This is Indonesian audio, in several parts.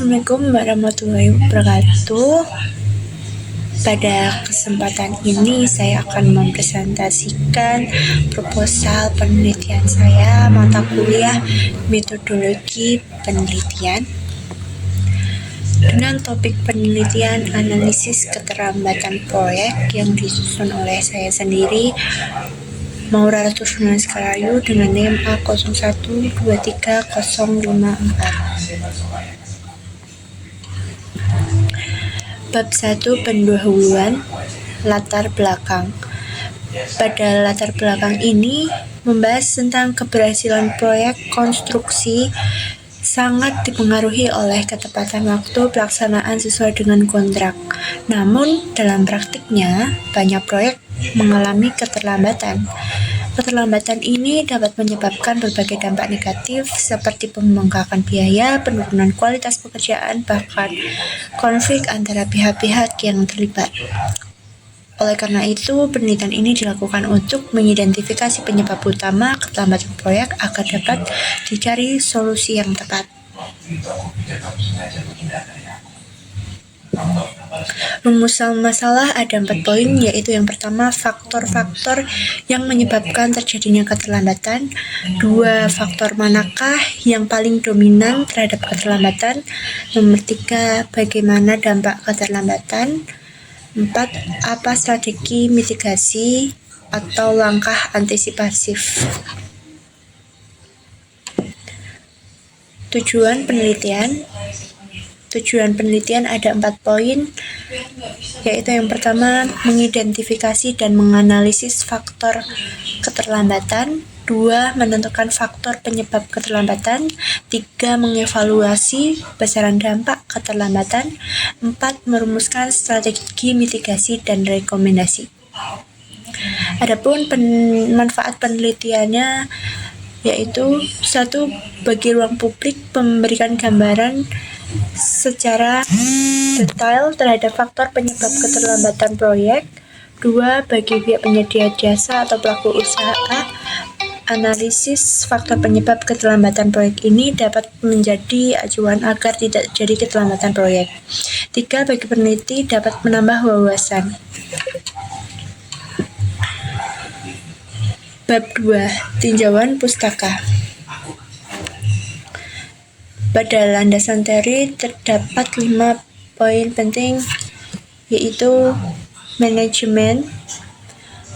Assalamualaikum warahmatullahi wabarakatuh. Pada kesempatan ini saya akan mempresentasikan proposal penelitian saya mata kuliah metodologi penelitian dengan topik penelitian analisis keterlambatan proyek yang disusun oleh saya sendiri, Maura Ratu Karayu, dengan NIM A023054. Bab 1, pendahuluan latar belakang. Pada latar belakang ini membahas tentang keberhasilan proyek konstruksi sangat dipengaruhi oleh ketepatan waktu pelaksanaan sesuai dengan kontrak. Namun, dalam praktiknya, banyak proyek mengalami keterlambatan. Keterlambatan ini dapat menyebabkan berbagai dampak negatif seperti pembengkakan biaya, penurunan kualitas pekerjaan, bahkan konflik antara pihak-pihak yang terlibat. Oleh karena itu, penelitian ini dilakukan untuk mengidentifikasi penyebab utama keterlambatan proyek agar dapat dicari solusi yang tepat. Rumusan masalah ada 4 poin, yaitu yang pertama, faktor-faktor yang menyebabkan terjadinya keterlambatan. 2, faktor manakah yang paling dominan terhadap keterlambatan. Nomor 3, bagaimana dampak keterlambatan. 4, apa strategi mitigasi atau langkah antisipasif. Tujuan penelitian ada 4 poin, yaitu yang pertama, mengidentifikasi dan menganalisis faktor keterlambatan. 2, menentukan faktor penyebab keterlambatan. 3, mengevaluasi besaran dampak keterlambatan. 4, merumuskan strategi mitigasi dan rekomendasi. Adapun manfaat penelitiannya yaitu 1, bagi ruang publik memberikan gambaran secara detail terhadap faktor penyebab keterlambatan proyek. 2, bagi pihak penyedia jasa atau pelaku usaha, analisis faktor penyebab keterlambatan proyek ini dapat menjadi acuan agar tidak terjadi keterlambatan proyek. 3, bagi peneliti dapat menambah wawasan. Bab 2, tinjauan pustaka. Pada landasan teori terdapat 5 poin penting, yaitu manajemen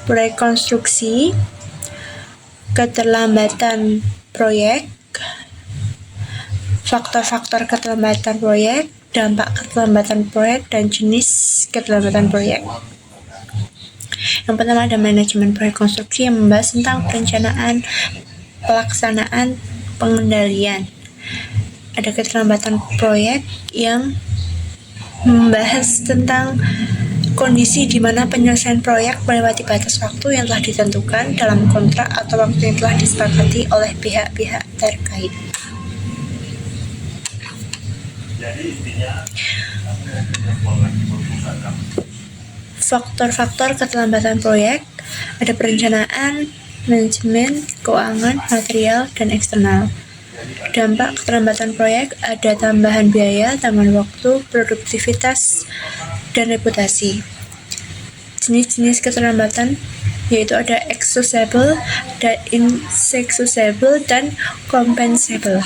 proyek konstruksi, keterlambatan proyek, faktor-faktor keterlambatan proyek, dampak keterlambatan proyek, dan jenis keterlambatan proyek. Yang pertama ada manajemen proyek konstruksi yang membahas tentang perencanaan, pelaksanaan, pengendalian. Ada keterlambatan proyek yang membahas tentang kondisi di mana penyelesaian proyek melewati batas waktu yang telah ditentukan dalam kontrak atau waktu yang telah disepakati oleh pihak-pihak terkait. Faktor-faktor keterlambatan proyek ada perencanaan, manajemen, keuangan, material, dan eksternal. Dampak keterlambatan proyek ada tambahan biaya, tambahan waktu, produktivitas, dan reputasi. Jenis-jenis keterlambatan yaitu ada excusable, ada inexcusable, dan compensable.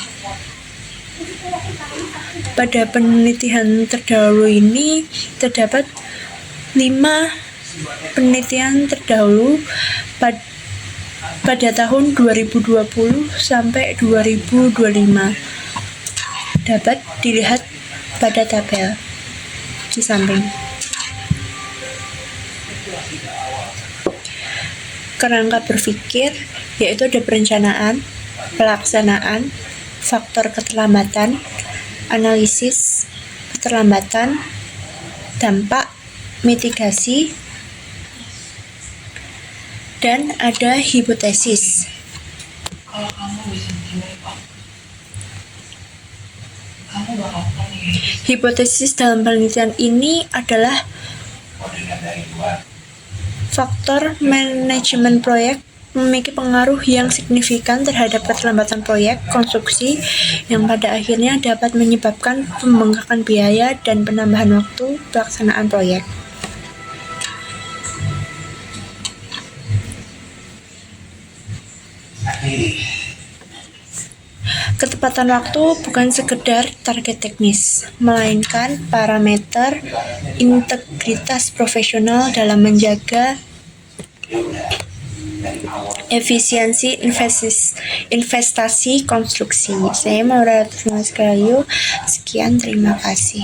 Pada penelitian terdahulu ini terdapat 5 penelitian terdahulu pada tahun 2020 sampai 2025. Dapat dilihat pada tabel di samping. Kerangka berpikir yaitu ada perencanaan, pelaksanaan, faktor keterlambatan, analisis keterlambatan, dampak, mitigasi, dan ada hipotesis. Hipotesis dalam penelitian ini adalah faktor manajemen proyek memiliki pengaruh yang signifikan terhadap keterlambatan proyek konstruksi yang pada akhirnya dapat menyebabkan pembengkakan biaya dan penambahan waktu pelaksanaan proyek. Ketepatan waktu bukan sekedar target teknis, melainkan parameter integritas profesional dalam menjaga efisiensi investasi konstruksi. Saya Maura Gayu. Sekian, terima kasih.